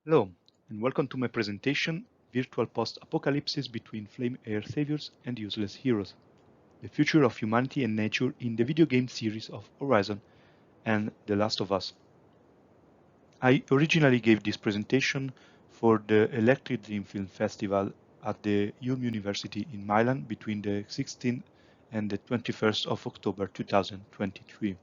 Hello, and welcome to my presentation, Virtual Post-Apocalypses Between Flame Air Saviors and Useless Heroes, the future of humanity and nature in the video game series of Horizon and The Last of Us. I originally gave this presentation for the Electricdreams Film Festival at the IULM University in Milan between the 16th and the 21st of October 2023.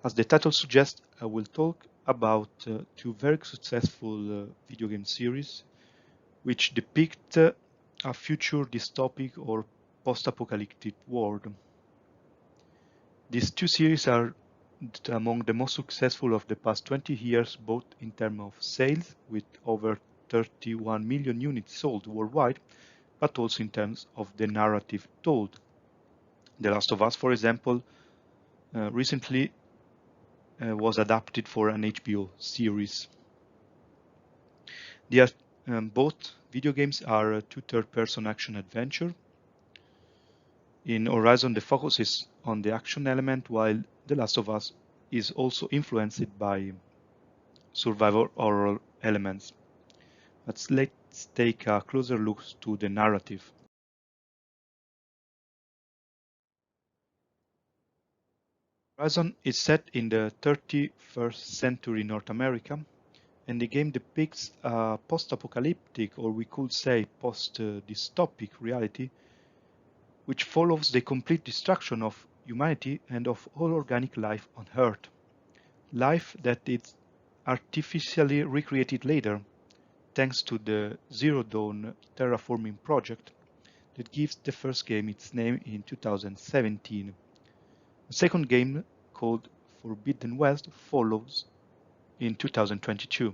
As the title suggests, I will talk about two very successful video game series which depict a future dystopic or post-apocalyptic world. These two series are among the most successful of the past 20 years, both in terms of sales, with over 31 million units sold worldwide, but also in terms of the narrative told. The Last of Us, for example, recently was adapted for an HBO series. They are, both video games are a two third-person action adventure. In Horizon, the focus is on the action element, while The Last of Us is also influenced by survival horror elements. But let's take a closer look to the narrative. Horizon is set in the 31st century North America, and the game depicts a post-apocalyptic, or we could say post-dystopic reality, which follows the complete destruction of humanity and of all organic life on Earth. Life that is artificially recreated later, thanks to the Zero Dawn terraforming project that gives the first game its name in 2017. A second game, called Forbidden West, follows in 2022.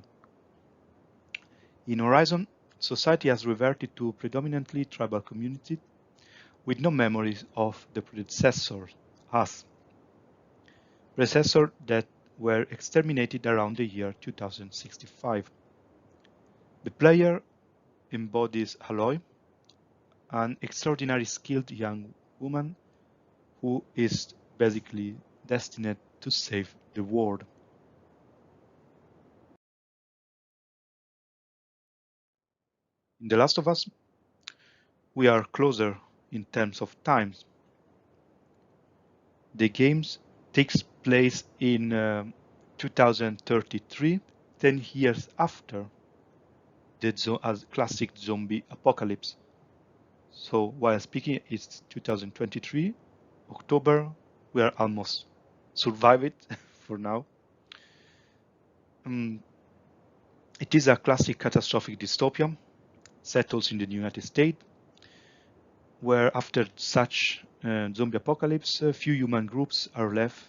In Horizon, society has reverted to predominantly tribal communities with no memories of the predecessors, us, predecessors that were exterminated around the year 2065. The player embodies Aloy, an extraordinarily skilled young woman who is basically destined to save the world. In The Last of Us, we are closer in terms of time. The game takes place in 2033, 10 years after the classic zombie apocalypse. So while speaking, it's 2023, October, we are almost survived it for now. It is a classic catastrophic dystopia set also in the United States, where after such zombie apocalypse, few human groups are left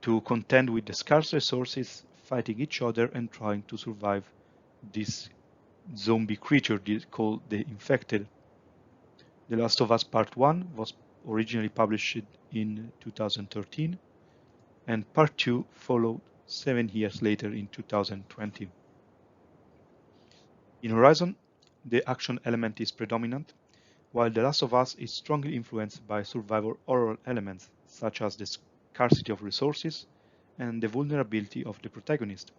to contend with the scarce resources, fighting each other and trying to survive this zombie creature called the Infected. The Last of Us Part 1 was originally published in 2013, and Part 2 followed 7 years later in 2020. In Horizon, the action element is predominant, while The Last of Us is strongly influenced by survival horror elements, such as the scarcity of resources and the vulnerability of the protagonist.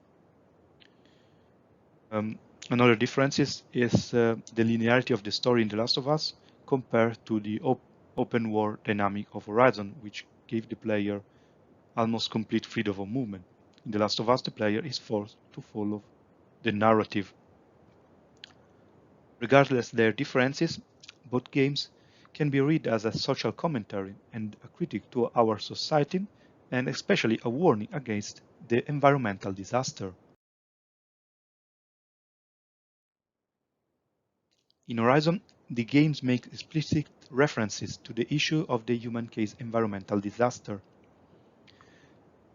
Another difference is the linearity of the story in The Last of Us compared to the open world dynamic of Horizon, which gave the player almost complete freedom of movement. In The Last of Us, the player is forced to follow the narrative. Regardless their differences, both games can be read as a social commentary and a critique to our society, and especially a warning against the environmental disaster. In Horizon, the games make explicit references to the issue of the human-case environmental disaster.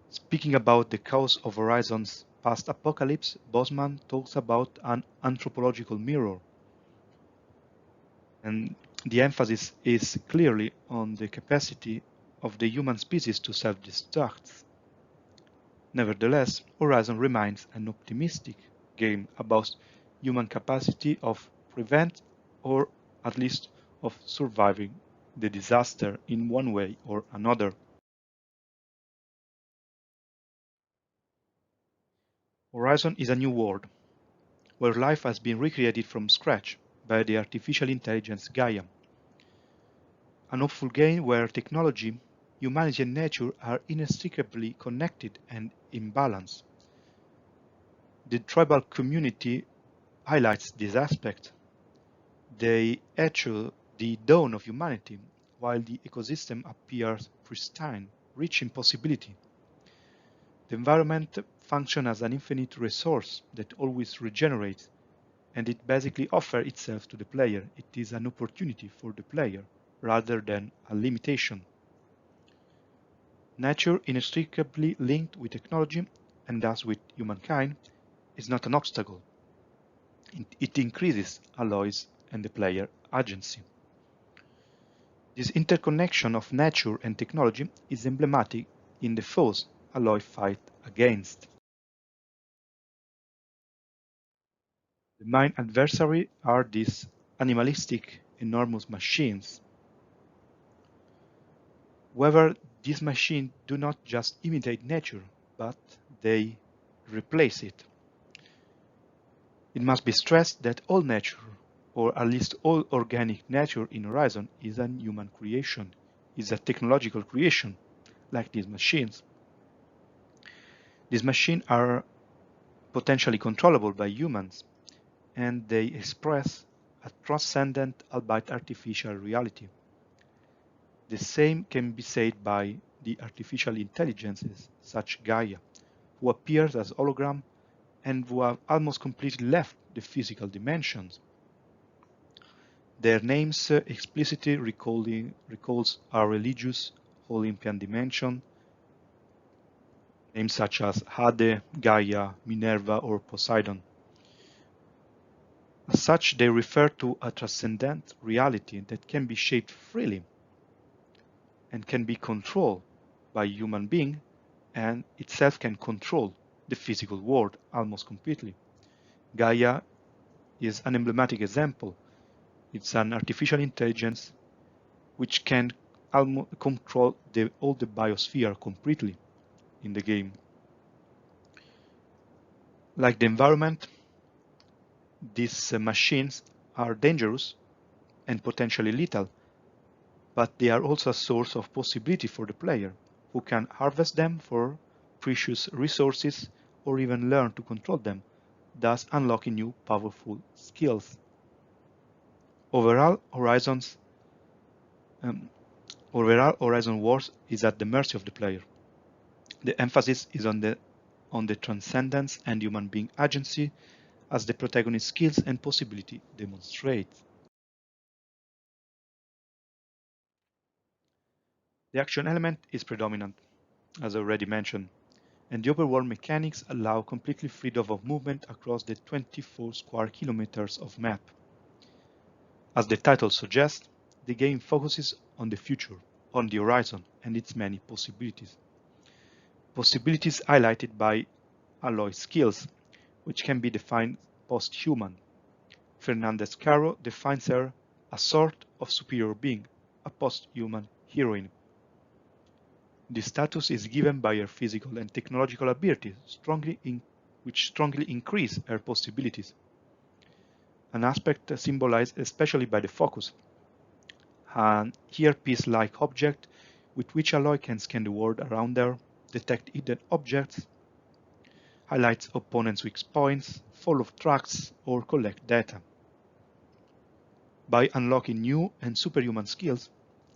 Speaking about the cause of Horizon's past apocalypse, Bosman talks about an anthropological mirror. And the emphasis is clearly on the capacity of the human species to self-destruct. Nevertheless, Horizon remains an optimistic game about human capacity of prevent or at least of surviving the disaster in one way or another. Horizon is a new world, where life has been recreated from scratch by the artificial intelligence Gaia. An hopeful game where technology, humanity and nature are inextricably connected and in balance. The tribal community highlights this aspect. They echo the dawn of humanity, while the ecosystem appears pristine, rich in possibility. The environment functions as an infinite resource that always regenerates, and it basically offers itself to the player. It is an opportunity for the player rather than a limitation. Nature, inextricably linked with technology and thus with humankind, is not an obstacle. It increases Aloy's and the player agency. This interconnection of nature and technology is emblematic in the foes Aloy fight against. The main adversary are these animalistic, enormous machines. However, these machines do not just imitate nature, but they replace it. It must be stressed that all nature, or at least all organic nature in Horizon, is a human creation, is a technological creation, like these machines. These machines are potentially controllable by humans, and they express a transcendent, albeit artificial reality. The same can be said by the artificial intelligences, such Gaia, who appears as hologram and who have almost completely left the physical dimensions. Their names explicitly recalls our religious Olympian dimension, names such as Hade, Gaia, Minerva, or Poseidon. As such, they refer to a transcendent reality that can be shaped freely and can be controlled by a human being, and itself can control the physical world almost completely. Gaia is an emblematic example. It's an artificial intelligence which can control all the biosphere completely in the game. Like the environment, these machines are dangerous and potentially lethal, but they are also a source of possibility for the player, who can harvest them for precious resources or even learn to control them, thus unlocking new powerful skills. Overall, um, Horizon Wars is at the mercy of the player. The emphasis is on the transcendence and human being agency as the protagonist's skills and possibility demonstrate. The action element is predominant, as already mentioned, and the overworld mechanics allow completely freedom of movement across the 24 square kilometers of map. As the title suggests, the game focuses on the future, on the horizon, and its many possibilities. Possibilities highlighted by Aloy's skills, which can be defined post-human. Fernandez Caro defines her a sort of superior being, a post-human heroine. This status is given by her physical and technological abilities, which strongly increase her possibilities, an aspect symbolized especially by the focus, an earpiece-like object with which Aloy can scan the world around her, detect hidden objects, highlight opponents' weak points, follow tracks, or collect data. By unlocking new and superhuman skills,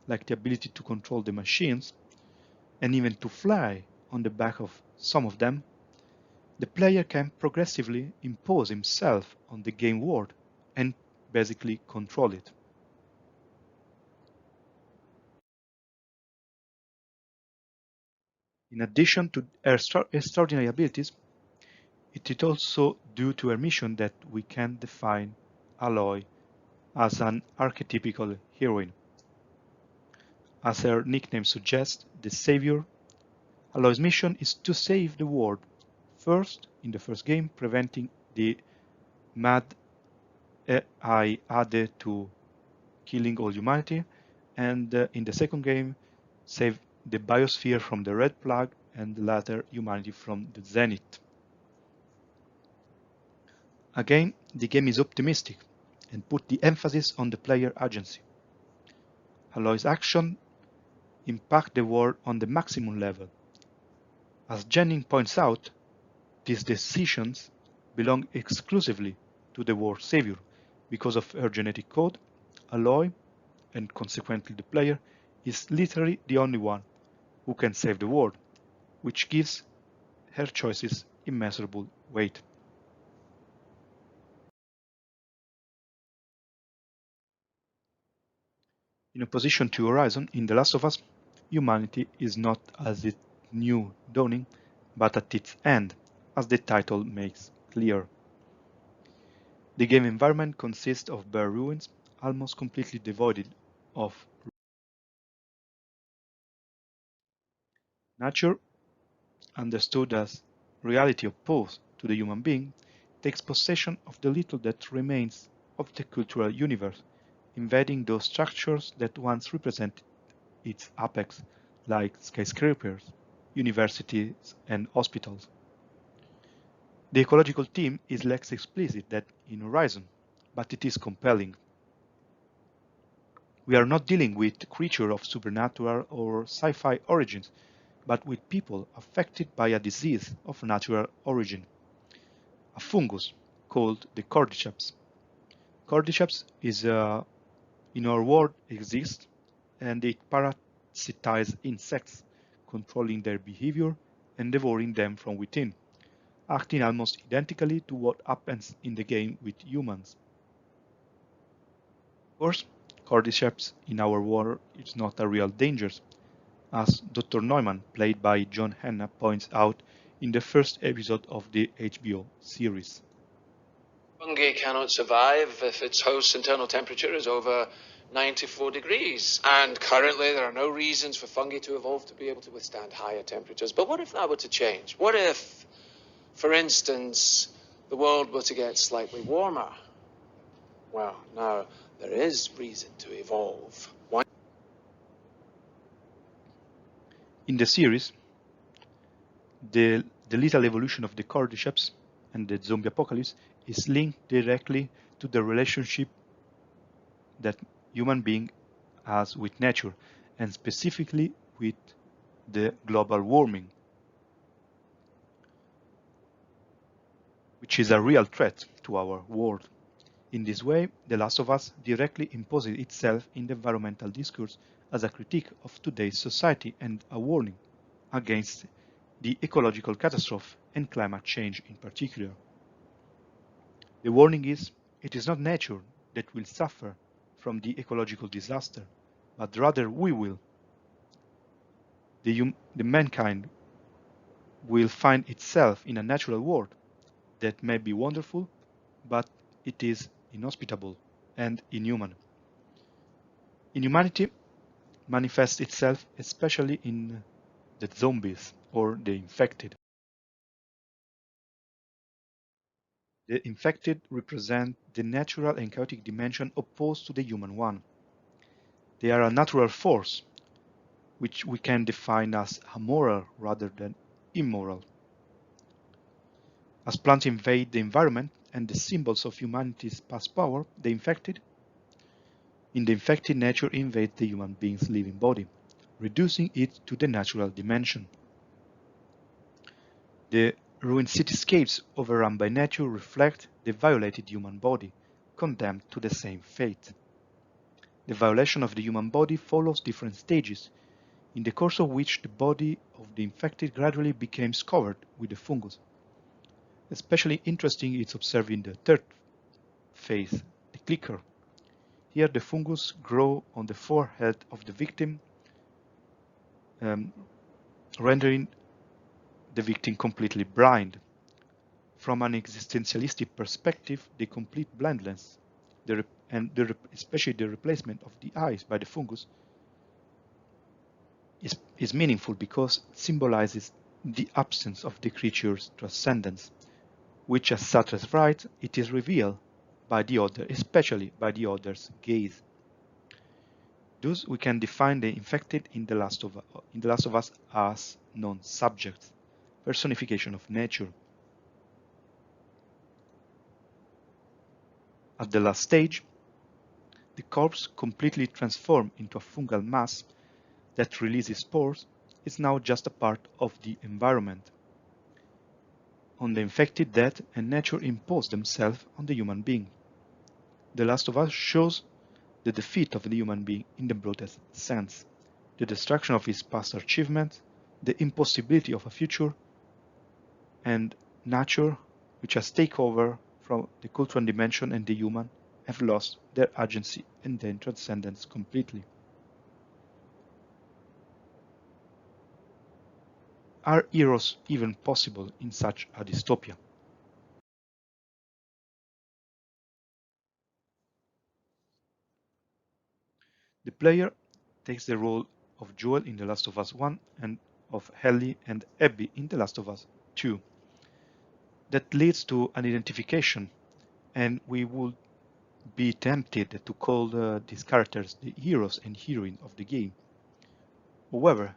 like the ability to control the machines, and even to fly on the back of some of them, the player can progressively impose himself on the game world and basically control it. In addition to her extraordinary abilities, it is also due to her mission that we can define Aloy as an archetypical heroine. As her nickname suggests, the Savior, Aloy's mission is to save the world. First, in the first game, preventing the Mad AI added to killing all humanity, and in the second game, save the biosphere from the Red Plague and the latter humanity from the Zenith. Again, the game is optimistic and put the emphasis on the player agency. Aloy's action impact the world on the maximum level. As Jennings points out, these decisions belong exclusively to the world savior because of her genetic code. Aloy, and consequently the player, is literally the only one who can save the world, which gives her choices immeasurable weight. In opposition to Horizon, in The Last of Us, humanity is not at its new dawning, but at its end, as the title makes clear. The game environment consists of bare ruins, almost completely devoid of nature, understood as reality opposed to the human being, takes possession of the little that remains of the cultural universe, invading those structures that once represented its apex, like skyscrapers, universities, and hospitals. The ecological theme is less explicit than in Horizon, but it is compelling. We are not dealing with creatures of supernatural or sci-fi origins, but with people affected by a disease of natural origin, a fungus called the cordyceps. Cordyceps is in our world exists, and it parasitizes insects, controlling their behavior and devouring them from within, acting almost identically to what happens in the game with humans. Of course, cordyceps in our world is not a real danger, as Dr. Neumann, played by John Hanna, points out in the first episode of the HBO series. Fungi cannot survive if its host's internal temperature is over 94 degrees. And currently, there are no reasons for fungi to evolve to be able to withstand higher temperatures. But what if that were to change? What if, for instance, the world were to get slightly warmer? Well, now, there is reason to evolve. Why? In the series, the lethal evolution of the cordyceps and the zombie apocalypse is linked directly to the relationship that human being has with nature, and specifically with the global warming, which is a real threat to our world. In this way, The Last of Us directly imposes itself in the environmental discourse as a critique of today's society and a warning against the ecological catastrophe and climate change in particular. The warning is, it is not nature that will suffer from the ecological disaster, but rather we will. The mankind will find itself in a natural world that may be wonderful, but it is inhospitable and inhuman. Inhumanity manifests itself especially in the zombies or the infected. The infected represent the natural and chaotic dimension opposed to the human one. They are a natural force, which we can define as amoral rather than immoral. As plants invade the environment and the symbols of humanity's past power, in the infected nature invades the human being's living body, reducing it to the natural dimension. The ruined cityscapes overrun by nature reflect the violated human body, condemned to the same fate. The violation of the human body follows different stages, in the course of which the body of the infected gradually becomes covered with the fungus. Especially interesting is observing the third phase, the clicker. Here the fungus grows on the forehead of the victim, rendering the victim completely blind. From an existentialistic perspective, the complete blindness, especially the replacement of the eyes by the fungus, is meaningful because it symbolizes the absence of the creature's transcendence, which as Sartre's writes, it is revealed by the author, especially by the author's gaze. Thus, we can define the infected in The Last of Us as non-subjects, personification of nature. At the last stage, the corpse, completely transformed into a fungal mass that releases spores, is now just a part of the environment. On the infected death and nature impose themselves on the human being. The Last of Us shows the defeat of the human being in the broadest sense, the destruction of his past achievements, the impossibility of a future, and nature, which has taken over from the cultural dimension, and the human have lost their agency and their transcendence completely. Are heroes even possible in such a dystopia? The player takes the role of Joel in The Last of Us 1 and of Ellie and Abby in The Last of Us 2. That leads to an identification, and we would be tempted to call these characters the heroes and heroine of the game. However,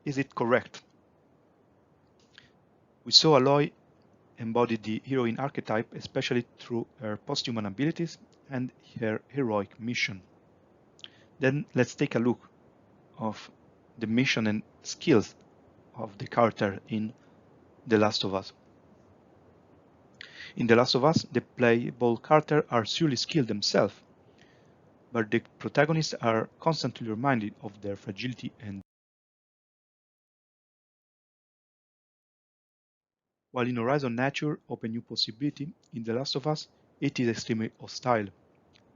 is it correct? We saw Aloy embody the heroine archetype, especially through her post-human abilities and her heroic mission. Then let's take a look of the mission and skills of the character in The Last of Us. In The Last of Us, the playable characters are surely skilled themselves, but the protagonists are constantly reminded of their fragility. And while in Horizon nature open new possibility, in The Last of Us it is extremely hostile.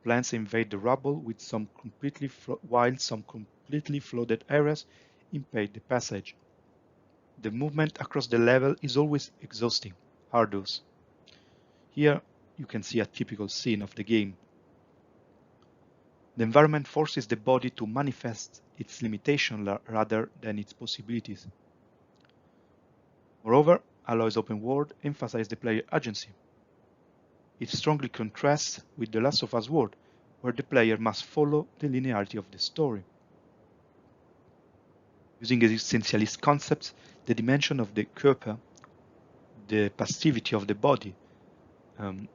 Plants invade the rubble while some completely flooded areas impede the passage. The movement across the level is always exhausting, arduous. Here you can see a typical scene of the game. The environment forces the body to manifest its limitations rather than its possibilities. Moreover, Aloy's open world emphasizes the player agency. It strongly contrasts with The Last of Us world, where the player must follow the linearity of the story. Using existentialist concepts, the dimension of the Körper, the passivity of the body, um,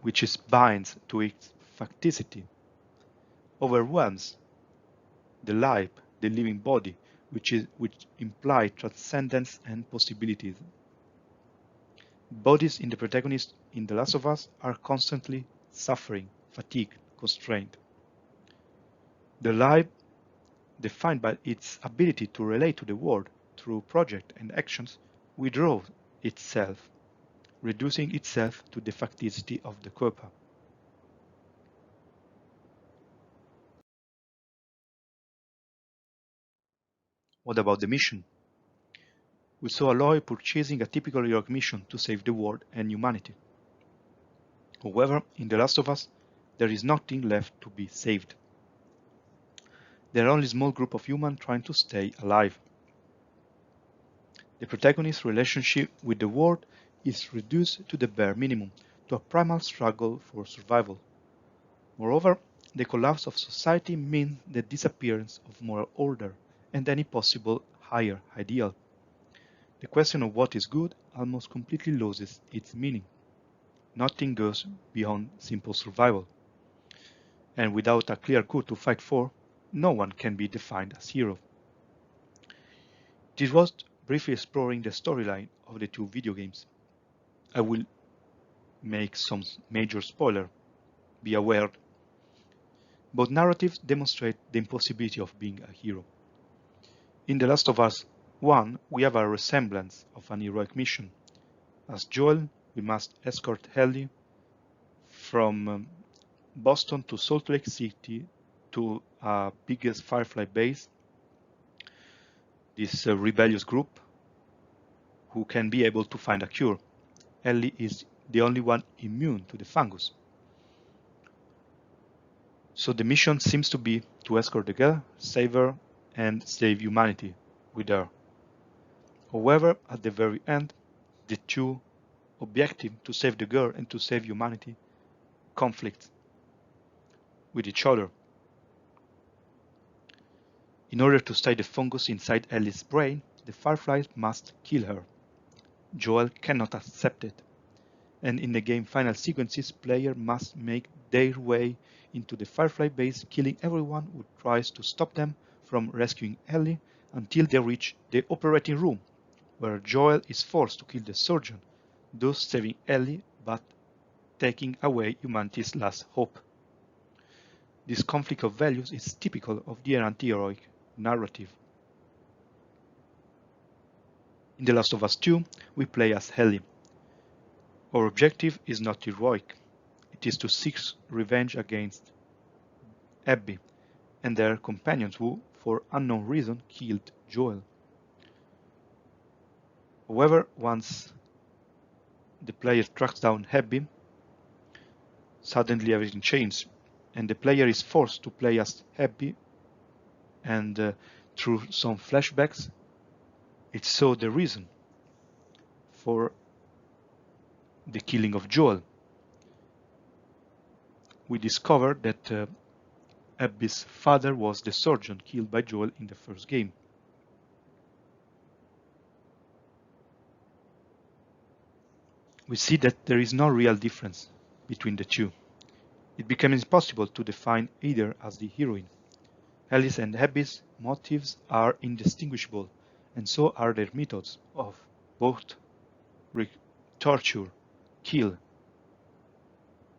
which is binds to its facticity, overwhelms the life, the living body, which imply transcendence and possibilities. Bodies in the protagonist in The Last of Us are constantly suffering, fatigued, constrained. The life, defined by its ability to relate to the world through projects and actions, withdraws itself, reducing itself to the facticity of the Körper. What about the mission? We saw Aloy purchasing a typical heroic mission to save the world and humanity. However, in The Last of Us, there is nothing left to be saved. There are only a small group of humans trying to stay alive. The protagonist's relationship with the world is reduced to the bare minimum, to a primal struggle for survival. Moreover, the collapse of society means the disappearance of moral order and any possible higher ideal. The question of what is good almost completely loses its meaning. Nothing goes beyond simple survival. And without a clear good to fight for, no one can be defined as hero. This was briefly exploring the storyline of the two video games. I will make some major spoiler. Be aware. Both narratives demonstrate the impossibility of being a hero. In The Last of Us 1, we have a resemblance of an heroic mission. As Joel, we must escort Ellie from Boston to Salt Lake City to a biggest Firefly base, this rebellious group who can be able to find a cure. Ellie is the only one immune to the fungus. So the mission seems to be to escort the girl, save her, and save humanity with her. However, at the very end, the two objectives, to save the girl and to save humanity, conflict with each other. In order to study the fungus inside Ellie's brain, the Fireflies must kill her. Joel cannot accept it. and in the game final sequences, players must make their way into the Firefly base, killing everyone who tries to stop them from rescuing Ellie until they reach the operating room, where Joel is forced to kill the surgeon, thus saving Ellie but taking away humanity's last hope. This conflict of values is typical of the anti-heroic narrative. In The Last of Us 2, we play as Ellie. Our objective is not heroic, it is to seek revenge against Abby and their companions who, for unknown reason, killed Joel. However, once the player tracks down Abby, suddenly everything changes, and the player is forced to play as Abby, and through some flashbacks, it saw the reason for the killing of Joel. We discover that Abby's father was the surgeon killed by Joel in the first game. We see that there is no real difference between the two. It becomes impossible to define either as the heroine. Ellie's and Abby's motives are indistinguishable, and so are their methods of both torture, kill,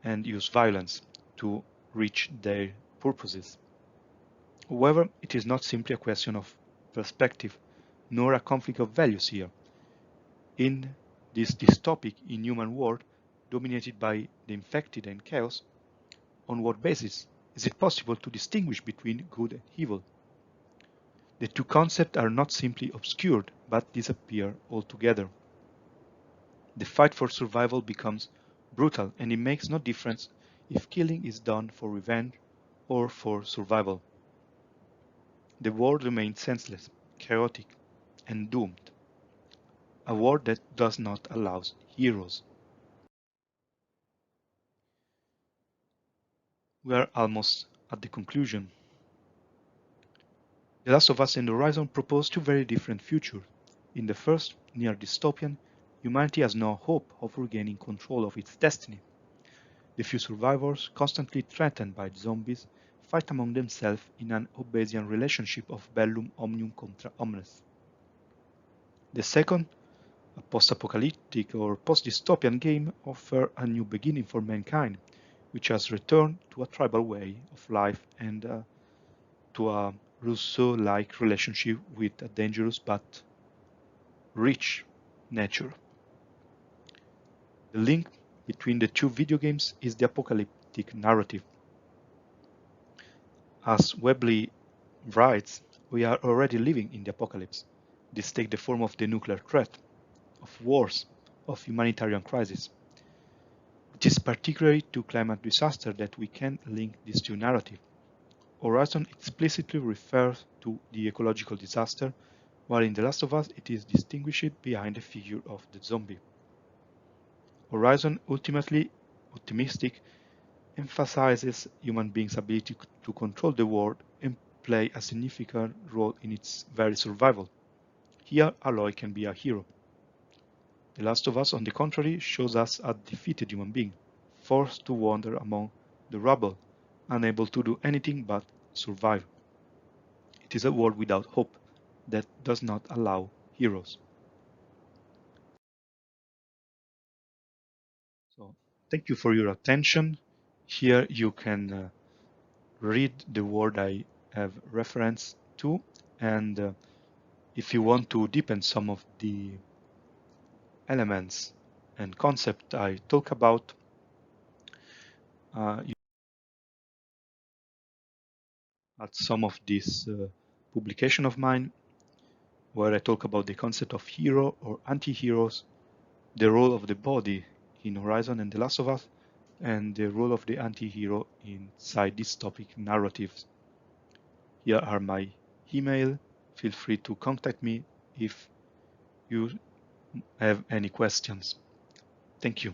and use violence to reach their purposes. However, it is not simply a question of perspective, nor a conflict of values here. In this dystopic, inhuman world, dominated by the infected and chaos, on what basis is it possible to distinguish between good and evil? The two concepts are not simply obscured, but disappear altogether. The fight for survival becomes brutal, and it makes no difference if killing is done for revenge or for survival. The world remains senseless, chaotic, and doomed. A world that does not allow heroes. We are almost at the conclusion. The Last of Us and Horizon propose two very different futures. In the first, near dystopian, humanity has no hope of regaining control of its destiny. The few survivors, constantly threatened by zombies, fight among themselves in an Hobbesian relationship of bellum omnium contra omnes. The second, a post-apocalyptic or post-dystopian game, offers a new beginning for mankind, which has returned to a tribal way of life and to a Rousseau-like relationship with a dangerous but rich nature. The link between the two video games is the apocalyptic narrative. As Webley writes, we are already living in the apocalypse. This takes the form of the nuclear threat, of wars, of humanitarian crisis. It is particularly to climate disaster that we can link these two narratives. Horizon explicitly refers to the ecological disaster, while in The Last of Us it is distinguished behind the figure of the zombie. Horizon, ultimately optimistic, emphasizes human beings' ability to control the world and play a significant role in its very survival. Here, Aloy can be a hero. The Last of Us, on the contrary, shows us a defeated human being, forced to wander among the rubble, unable to do anything but survive. It is a world without hope that does not allow heroes. So, thank you for your attention. Here you can read the word I have reference to, and if you want to deepen some of the elements and concept I talk about, you at some of this publication of mine where I talk about the concept of hero or anti-heroes, the role of the body in Horizon and The Last of Us, and the role of the anti-hero inside dystopic narratives. Here are my email. Feel free to contact me if you have any questions. Thank you.